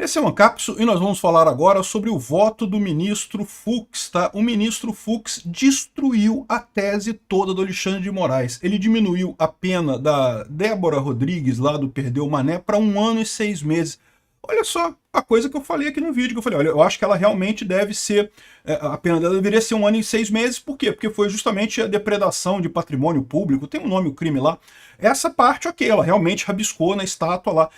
Esse é o Ancapso e nós vamos falar agora sobre o voto do ministro Fux, tá? O ministro Fux destruiu a tese toda do Alexandre de Moraes. Ele diminuiu a pena da Débora Rodrigues, lá do Perdeu Mané, para 1 ano e 6 meses. Olha só a coisa que eu falei aqui no vídeo, que eu falei, olha, eu acho que ela realmente deve ser, a pena dela deveria ser 1 ano e 6 meses, por quê? Porque foi justamente a depredação de patrimônio público, tem um nome, o crime lá. Essa parte, ok, ela realmente rabiscou na estátua lá.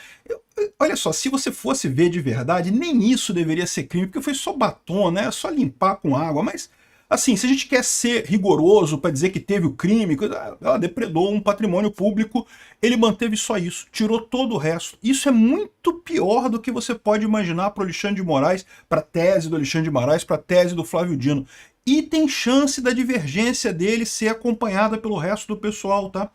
Olha só, se você fosse ver de verdade, nem isso deveria ser crime, porque foi só batom, né? Só limpar com água, mas assim, se a gente quer ser rigoroso para dizer que teve o crime, ela depredou um patrimônio público, ele manteve só isso, tirou todo o resto. Isso é muito pior do que você pode imaginar para o Alexandre de Moraes, para a tese do Alexandre de Moraes, para a tese do Flávio Dino. E tem chance da divergência dele ser acompanhada pelo resto do pessoal, tá?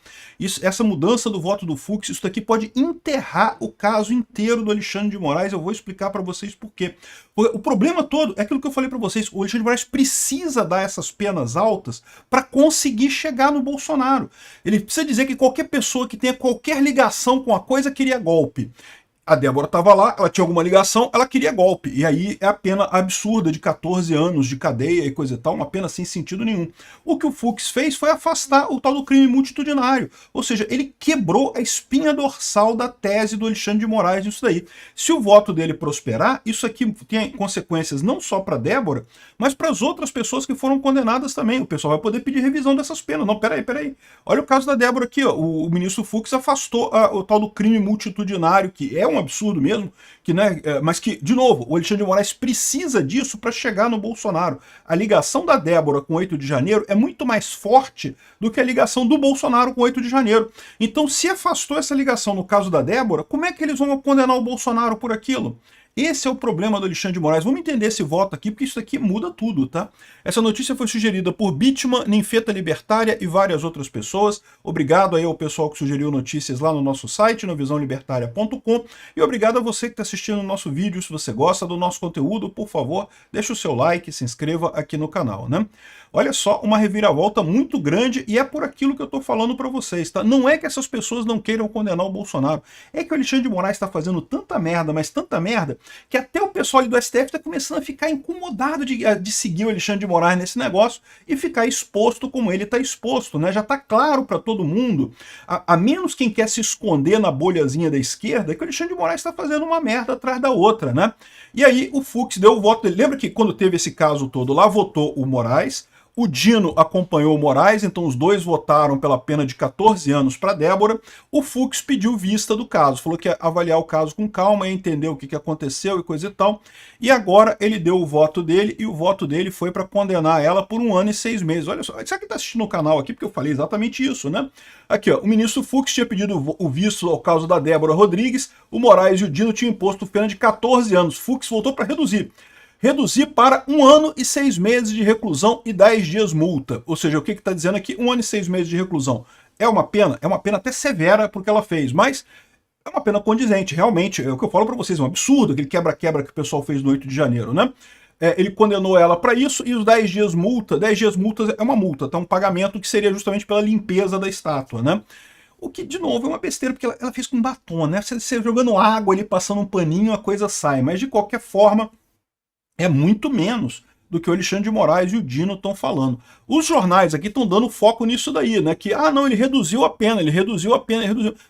Essa mudança do voto do Fux, isso daqui pode enterrar o caso inteiro do Alexandre de Moraes. Eu vou explicar para vocês por quê. O problema todo é aquilo que eu falei para vocês. O Alexandre de Moraes precisa dar essas penas altas para conseguir chegar no Bolsonaro. Ele precisa dizer que qualquer pessoa que tenha qualquer ligação com a coisa queria golpe. A Débora estava lá, ela tinha alguma ligação, ela queria golpe. E aí é a pena absurda de 14 anos de cadeia e coisa e tal, uma pena sem sentido nenhum. O que o Fux fez foi afastar o tal do crime multitudinário. Ou seja, ele quebrou a espinha dorsal da tese do Alexandre de Moraes nisso daí. Se o voto dele prosperar, isso aqui tem consequências não só para Débora, mas para as outras pessoas que foram condenadas também. O pessoal vai poder pedir revisão dessas penas. Não, peraí. Olha o caso da Débora aqui, ó. O ministro Fux afastou o tal do crime multitudinário, que é um absurdo mesmo, que, né, mas que, de novo, o Alexandre de Moraes precisa disso para chegar no Bolsonaro. A ligação da Débora com 8 de janeiro é muito mais forte do que a ligação do Bolsonaro com 8 de janeiro. Então, se afastou essa ligação no caso da Débora, como é que eles vão condenar o Bolsonaro por aquilo? Esse é o problema do Alexandre de Moraes. Vamos entender esse voto aqui, porque isso aqui muda tudo, tá? Essa notícia foi sugerida por Bitman, Ninfeta Libertária e várias outras pessoas. Obrigado aí ao pessoal que sugeriu notícias lá no nosso site, no visãolibertaria.com. E obrigado a você que está assistindo o nosso vídeo. Se você gosta do nosso conteúdo, por favor, deixe o seu like, se inscreva aqui no canal, né? Olha só, uma reviravolta muito grande, e é por aquilo que eu estou falando para vocês, tá? Não é que essas pessoas não queiram condenar o Bolsonaro, é que o Alexandre de Moraes está fazendo tanta merda, mas tanta merda, que até o pessoal ali do STF está começando a ficar incomodado de seguir o Alexandre de Moraes nesse negócio e ficar exposto como ele está exposto, né? Já está claro para todo mundo, a menos quem quer se esconder na bolhazinha da esquerda, que o Alexandre de Moraes está fazendo uma merda atrás da outra, né? E aí o Fux deu o voto dele. Lembra que quando teve esse caso todo lá, votou o Moraes, o Dino acompanhou o Moraes, então os dois votaram pela pena de 14 anos para Débora. O Fux pediu vista do caso, falou que ia avaliar o caso com calma, ia entender o que aconteceu e coisa e tal. E agora ele deu o voto dele, e o voto dele foi para condenar ela por 1 ano e 6 meses. Olha só, será que está assistindo o canal aqui? Porque eu falei exatamente isso, né? Aqui, ó, o ministro Fux tinha pedido o visto ao caso da Débora Rodrigues, o Moraes e o Dino tinham imposto pena de 14 anos. Fux voltou para reduzir para 1 ano e 6 meses de reclusão e 10 dias multa. Ou seja, o que está dizendo aqui? 1 ano e 6 meses de reclusão. É uma pena até severa porque ela fez, mas é uma pena condizente, realmente. É o que eu falo para vocês, é um absurdo aquele quebra-quebra que o pessoal fez no 8 de janeiro, né? Ele condenou ela para isso, e os 10 dias multa, 10 dias multa é uma multa, tá? Um pagamento que seria justamente pela limpeza da estátua, né? O que, de novo, é uma besteira, porque ela fez com batom, né? Você jogando água ali, passando um paninho, a coisa sai. Mas, de qualquer forma, é muito menos do que o Alexandre de Moraes e o Dino estão falando. Os jornais aqui estão dando foco nisso daí, né? Que, não, ele reduziu a pena, ele reduziu.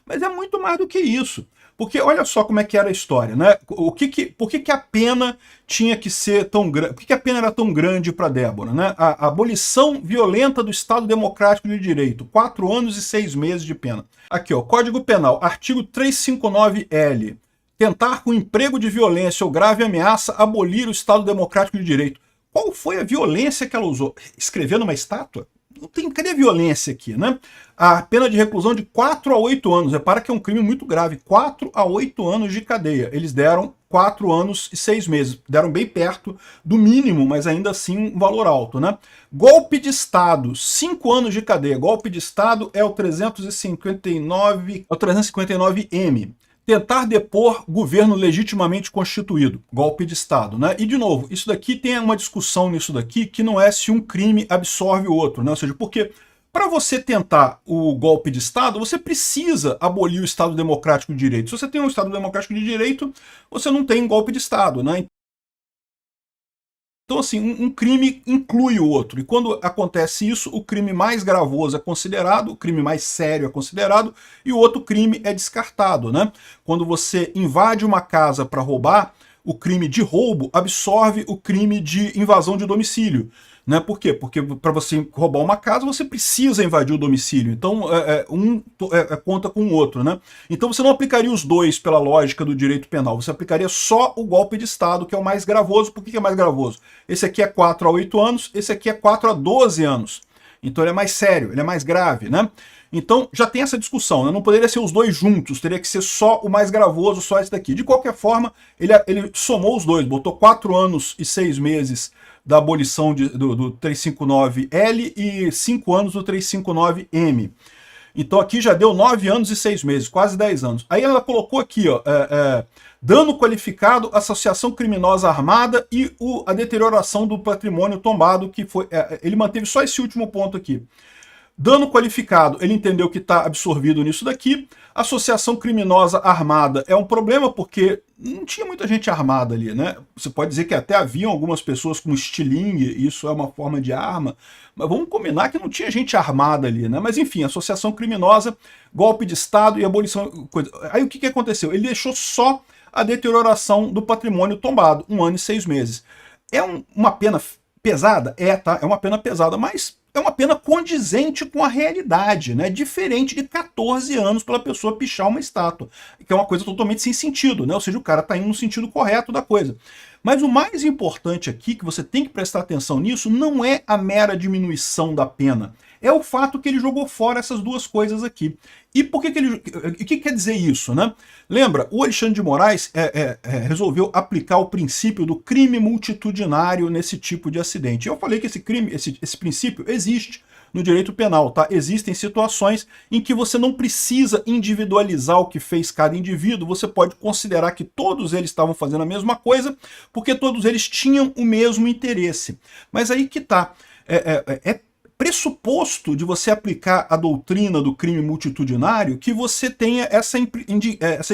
Mas é muito mais do que isso. Porque olha só como é que era a história, né? Por que a pena tinha que ser tão grande? Por que a pena era tão grande para Débora, né? A abolição violenta do Estado Democrático de Direito, 4 anos e 6 meses de pena. Aqui, ó, Código Penal, artigo 359-L. Tentar com emprego de violência ou grave ameaça abolir o Estado Democrático de Direito. Qual foi a violência que ela usou? Escrever numa estátua? Não tem, cadê a violência aqui, né? A pena de reclusão de 4 a 8 anos. Repara que é um crime muito grave. 4 a 8 anos de cadeia. Eles deram 4 anos e 6 meses. Deram bem perto do mínimo, mas ainda assim um valor alto, né? Golpe de Estado, 5 anos de cadeia. Golpe de Estado é o 359M. Tentar depor governo legitimamente constituído, golpe de Estado, né? E, de novo, isso daqui tem uma discussão nisso daqui que não é se um crime absorve o outro, né? Ou seja, porque Para você tentar o golpe de Estado, você precisa abolir o Estado Democrático de Direito. Se você tem um Estado Democrático de Direito, você não tem golpe de Estado, né? Então, assim, um crime inclui o outro. E quando acontece isso, o crime mais gravoso é considerado, o crime mais sério é considerado, e o outro crime é descartado, né? Quando você invade uma casa para roubar, o crime de roubo absorve o crime de invasão de domicílio. Né? Por quê? Porque para você roubar uma casa, você precisa invadir o domicílio. Então, conta com o outro. Né? Então, você não aplicaria os dois pela lógica do direito penal. Você aplicaria só o golpe de Estado, que é o mais gravoso. Por que é mais gravoso? Esse aqui é 4 a 8 anos, esse aqui é 4 a 12 anos. Então, ele é mais sério, ele é mais grave. Né? Então, já tem essa discussão. Né? Não poderia ser os dois juntos, teria que ser só o mais gravoso, só esse daqui. De qualquer forma, ele somou os dois, botou 4 anos e 6 meses da abolição do 359L e 5 anos do 359M. Então aqui já deu 9 anos e 6 meses, quase 10 anos. Aí ela colocou aqui, ó, dano qualificado, associação criminosa armada e a deterioração do patrimônio tombado, que foi... ele manteve só esse último ponto aqui. Dano qualificado, ele entendeu que está absorvido nisso daqui. Associação criminosa armada é um problema porque não tinha muita gente armada ali, né? Você pode dizer que até haviam algumas pessoas com estilingue, isso é uma forma de arma, mas vamos combinar que não tinha gente armada ali, né? Mas enfim, associação criminosa, golpe de Estado e abolição... Coisa. Aí o que aconteceu? Ele deixou só a deterioração do patrimônio tombado, 1 ano e 6 meses. É uma pena pesada? Tá? É uma pena pesada, mas é uma pena condizente com a realidade, né? Diferente de 14 anos pela pessoa pichar uma estátua, que é uma coisa totalmente sem sentido, né? Ou seja, o cara está indo no sentido correto da coisa. Mas o mais importante aqui, que você tem que prestar atenção nisso, não é a mera diminuição da pena, é o fato que ele jogou fora essas duas coisas aqui. E por que ele... O que quer dizer isso, né? Lembra, o Alexandre de Moraes resolveu aplicar o princípio do crime multitudinário nesse tipo de acidente. Eu falei que esse princípio existe no direito penal, tá? Existem situações em que você não precisa individualizar o que fez cada indivíduo, você pode considerar que todos eles estavam fazendo a mesma coisa, porque todos eles tinham o mesmo interesse. Mas aí que tá. Pressuposto de você aplicar a doutrina do crime multitudinário que você tenha essa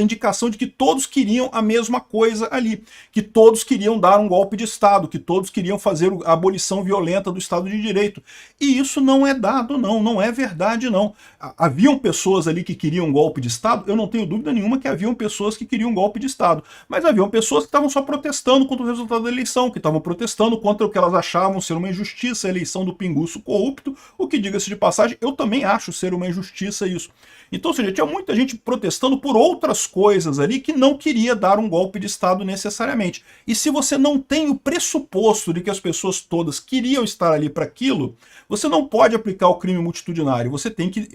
indicação de que todos queriam a mesma coisa ali, que todos queriam dar um golpe de Estado, que todos queriam fazer a abolição violenta do Estado de Direito. E isso não é dado, não é verdade, não. Haviam pessoas ali que queriam um golpe de Estado, eu não tenho dúvida nenhuma que haviam pessoas que queriam um golpe de Estado, mas haviam pessoas que estavam só protestando contra o resultado da eleição, que estavam protestando contra o que elas achavam ser uma injustiça, a eleição do pinguço corrupto, o que, diga-se de passagem, eu também acho ser uma injustiça isso. Então, ou seja, tinha muita gente protestando por outras coisas ali que não queria dar um golpe de Estado necessariamente. E se você não tem o pressuposto de que as pessoas todas queriam estar ali para aquilo, você não pode aplicar o crime multitudinário, você tem que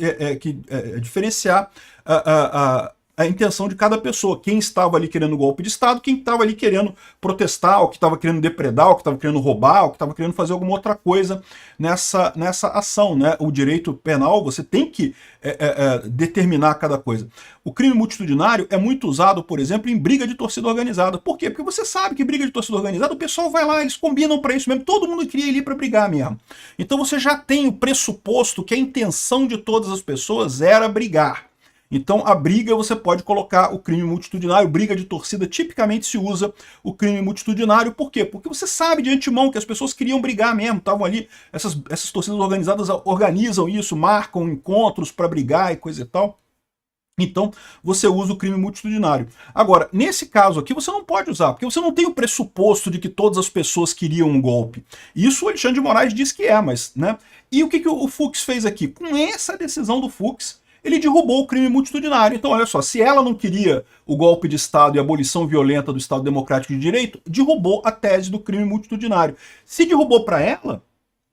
diferenciar a intenção de cada pessoa, quem estava ali querendo golpe de Estado, quem estava ali querendo protestar, ou que estava querendo depredar, ou que estava querendo roubar, ou que estava querendo fazer alguma outra coisa nessa ação, né? O direito penal, você tem que determinar cada coisa. O crime multitudinário é muito usado, por exemplo, em briga de torcida organizada. Por quê? Porque você sabe que briga de torcida organizada, o pessoal vai lá, eles combinam para isso mesmo, todo mundo queria ir ali para brigar mesmo. Então você já tem o pressuposto que a intenção de todas as pessoas era brigar. Então, a briga, você pode colocar o crime multitudinário, briga de torcida, tipicamente se usa o crime multitudinário. Por quê? Porque você sabe de antemão que as pessoas queriam brigar mesmo, estavam ali, essas torcidas organizadas organizam isso, marcam encontros para brigar e coisa e tal. Então, você usa o crime multitudinário. Agora, nesse caso aqui, você não pode usar, porque você não tem o pressuposto de que todas as pessoas queriam um golpe. Isso o Alexandre de Moraes diz que mas, né? E o que o Fux fez aqui? Com essa decisão do Fux, ele derrubou o crime multitudinário. Então, olha só, se ela não queria o golpe de Estado e a abolição violenta do Estado Democrático de Direito, derrubou a tese do crime multitudinário. Se derrubou para ela,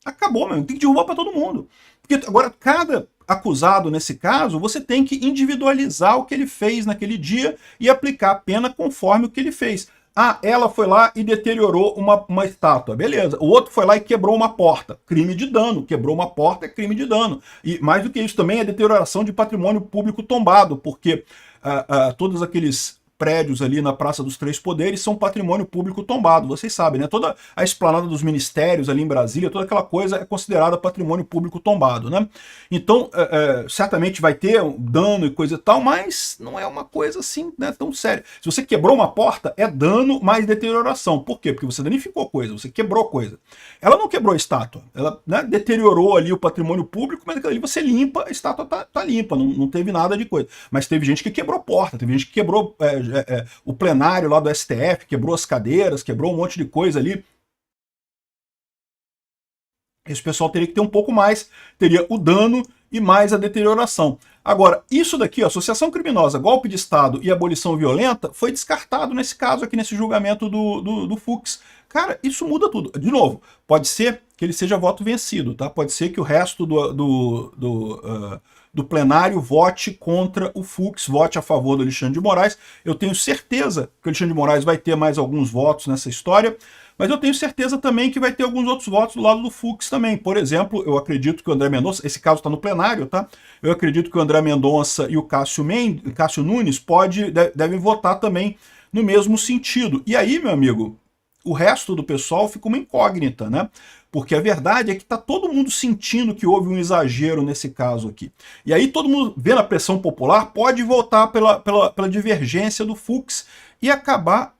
acabou, mesmo. Tem que derrubar para todo mundo. Porque agora, cada acusado nesse caso, você tem que individualizar o que ele fez naquele dia e aplicar a pena conforme o que ele fez. Ah, ela foi lá e deteriorou uma estátua. Beleza. O outro foi lá e quebrou uma porta. Crime de dano. Quebrou uma porta é crime de dano. E mais do que isso também é deterioração de patrimônio público tombado, porque todos aqueles prédios ali na Praça dos Três Poderes são patrimônio público tombado, vocês sabem, né? Toda a esplanada dos ministérios ali em Brasília, toda aquela coisa é considerada patrimônio público tombado, né? Então, certamente vai ter um dano e coisa e tal, mas não é uma coisa assim, né, tão séria. Se você quebrou uma porta, é dano mais deterioração. Por quê? Porque você danificou coisa, você quebrou coisa. Ela não quebrou a estátua, ela, né, deteriorou ali o patrimônio público, mas ali você limpa, a estátua tá limpa, não teve nada de coisa. Mas teve gente que quebrou porta, teve gente que quebrou o plenário lá do STF, quebrou as cadeiras, quebrou um monte de coisa ali. Esse pessoal teria que ter um pouco mais, teria o dano e mais a deterioração. Agora, isso daqui, associação criminosa, golpe de Estado e abolição violenta, foi descartado nesse caso aqui, nesse julgamento do Fux. Cara, isso muda tudo. De novo, pode ser que ele seja voto vencido, tá? Pode ser que o resto do plenário vote contra o Fux, vote a favor do Alexandre de Moraes. Eu tenho certeza que o Alexandre de Moraes vai ter mais alguns votos nessa história, mas eu tenho certeza também que vai ter alguns outros votos do lado do Fux também. Por exemplo, eu acredito que o André Mendonça, esse caso está no plenário, tá? Eu acredito que o André Mendonça e o Cássio Nunes devem votar também no mesmo sentido. E aí, meu amigo, o resto do pessoal fica uma incógnita, né? Porque a verdade é que está todo mundo sentindo que houve um exagero nesse caso aqui. E aí todo mundo, vendo a pressão popular, pode votar pela divergência do Fux e acabar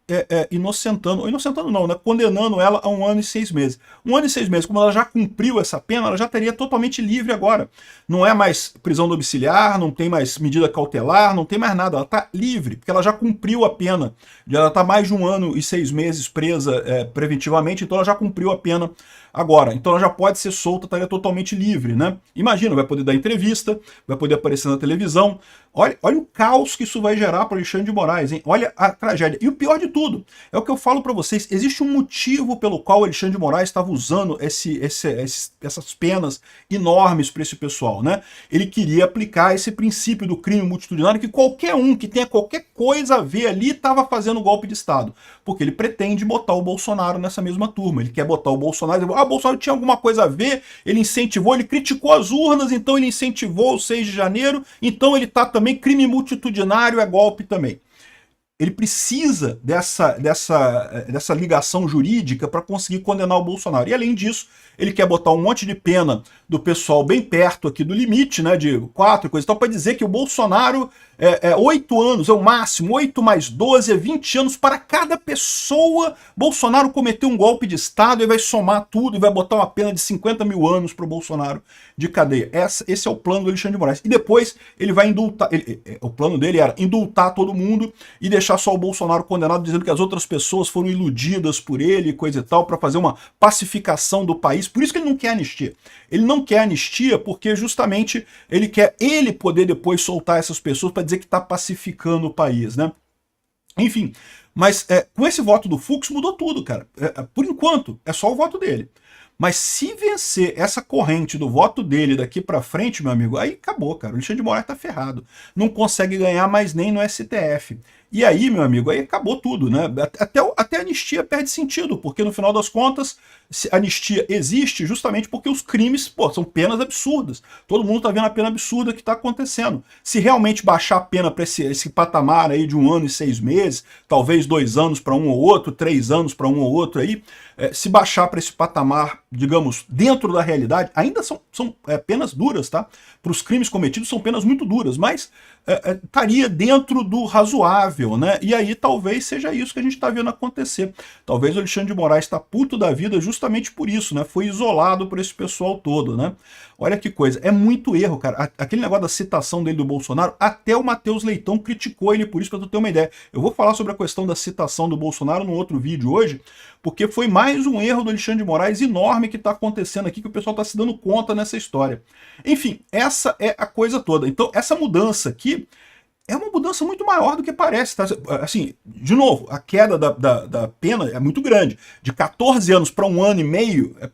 inocentando não, né? Condenando ela a 1 ano e 6 meses. 1 ano e 6 meses, como ela já cumpriu essa pena, ela já estaria totalmente livre agora. Não é mais prisão domiciliar, não tem mais medida cautelar, não tem mais nada, ela está livre, porque ela já cumpriu a pena. Ela está mais de 1 ano e 6 meses presa preventivamente, então ela já cumpriu a pena agora. Então ela já pode ser solta, estaria totalmente livre, né? Imagina, vai poder dar entrevista, vai poder aparecer na televisão. Olha o caos que isso vai gerar para Alexandre de Moraes, hein? Olha a tragédia. E o pior de tudo, é o que eu falo para vocês, existe um motivo pelo qual o Alexandre de Moraes estava usando essas penas enormes para esse pessoal, né? Ele queria aplicar esse princípio do crime multitudinário, que qualquer um que tenha qualquer coisa a ver ali estava fazendo golpe de Estado, porque ele pretende botar o Bolsonaro nessa mesma turma, ele quer botar o Bolsonaro, o Bolsonaro tinha alguma coisa a ver, ele incentivou, ele criticou as urnas, então ele incentivou o 6 de janeiro, então ele está também crime multitudinário, é golpe também. Ele precisa dessa ligação jurídica para conseguir condenar o Bolsonaro. E além disso, ele quer botar um monte de pena do pessoal bem perto aqui do limite, né, de 4 e coisa e tal, para dizer que o Bolsonaro 8 anos, é o máximo, 8 mais 12 é 20 anos para cada pessoa. Bolsonaro cometeu um golpe de Estado e vai somar tudo e vai botar uma pena de 50 mil anos para o Bolsonaro de cadeia. Esse é o plano do Alexandre de Moraes. E depois ele vai indultar, o plano dele era indultar todo mundo e deixar só o Bolsonaro condenado, dizendo que as outras pessoas foram iludidas por ele e coisa e tal, para fazer uma pacificação do país. Por isso que ele não quer anistia. Ele não quer anistia porque justamente ele quer poder depois soltar essas pessoas para dizer que está pacificando o país, né? Enfim, mas com esse voto do Fux mudou tudo, cara. Por enquanto, é só o voto dele. Mas se vencer essa corrente do voto dele daqui para frente, meu amigo, aí acabou, cara. O Alexandre de Moraes tá ferrado. Não consegue ganhar mais nem no STF. E aí, meu amigo, aí acabou tudo, né? Até a anistia perde sentido, porque no final das contas, a anistia existe justamente porque os crimes, pô, são penas absurdas. Todo mundo tá vendo a pena absurda que tá acontecendo. Se realmente baixar a pena para esse patamar aí de 1 ano e 6 meses, talvez 2 anos para um ou outro, 3 anos para um ou outro aí, se baixar para esse patamar, digamos, dentro da realidade, ainda são penas duras, tá? Para os crimes cometidos são penas muito duras, mas estaria dentro do razoável, né? E aí talvez seja isso que a gente está vendo acontecer. Talvez o Alexandre de Moraes está puto da vida justamente por isso, né? Foi isolado por esse pessoal todo, né? Olha que coisa, é muito erro, cara. Aquele negócio da citação dele do Bolsonaro, até o Matheus Leitão criticou ele por isso, para tu ter uma ideia. Eu vou falar sobre a questão da citação do Bolsonaro num outro vídeo hoje, porque foi mais um erro do Alexandre de Moraes enorme que está acontecendo aqui, que o pessoal está se dando conta nessa história. Enfim, essa é a coisa toda. Então, essa mudança aqui é uma mudança muito maior do que parece, tá? Assim, de novo, a queda da pena é muito grande. De 14 anos para 1 ano e meio, é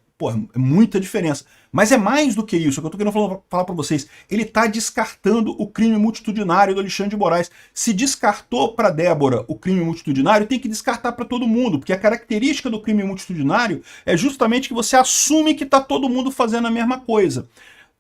muita diferença. Mas é mais do que isso, que eu estou querendo falar para vocês. Ele está descartando o crime multitudinário do Alexandre de Moraes. Se descartou para Débora o crime multitudinário, tem que descartar para todo mundo, porque a característica do crime multitudinário é justamente que você assume que está todo mundo fazendo a mesma coisa.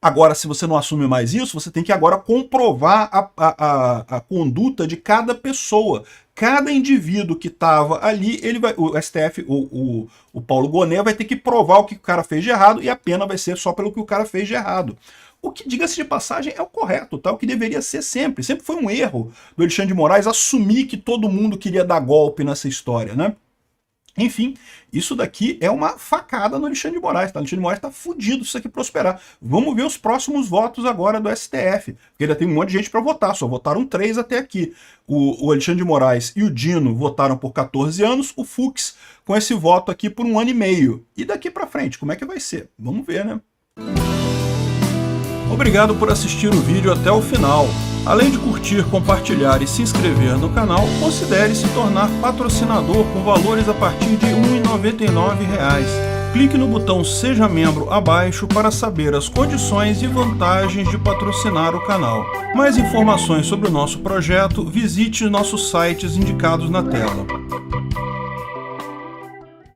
Agora, se você não assume mais isso, você tem que agora comprovar a conduta de cada pessoa. Cada indivíduo que estava ali, o STF, o Paulo Gonet vai ter que provar o que o cara fez de errado e a pena vai ser só pelo que o cara fez de errado. O que, diga-se de passagem, é o correto, tá? O que deveria ser sempre. Sempre foi um erro do Alexandre de Moraes assumir que todo mundo queria dar golpe nessa história, né? Enfim, isso daqui é uma facada no Alexandre de Moraes, tá? O Alexandre de Moraes tá fudido se isso aqui prosperar. Vamos ver os próximos votos agora do STF, porque ainda tem um monte de gente para votar, só votaram 3 até aqui. O Alexandre de Moraes e o Dino votaram por 14 anos, o Fux com esse voto aqui por 1 ano e meio. E daqui para frente, como é que vai ser? Vamos ver, né? Obrigado por assistir o vídeo até o final. Além de curtir, compartilhar e se inscrever no canal, considere se tornar patrocinador com valores a partir de R$ 1,99. Clique no botão Seja Membro abaixo para saber as condições e vantagens de patrocinar o canal. Mais informações sobre o nosso projeto, visite nossos sites indicados na tela.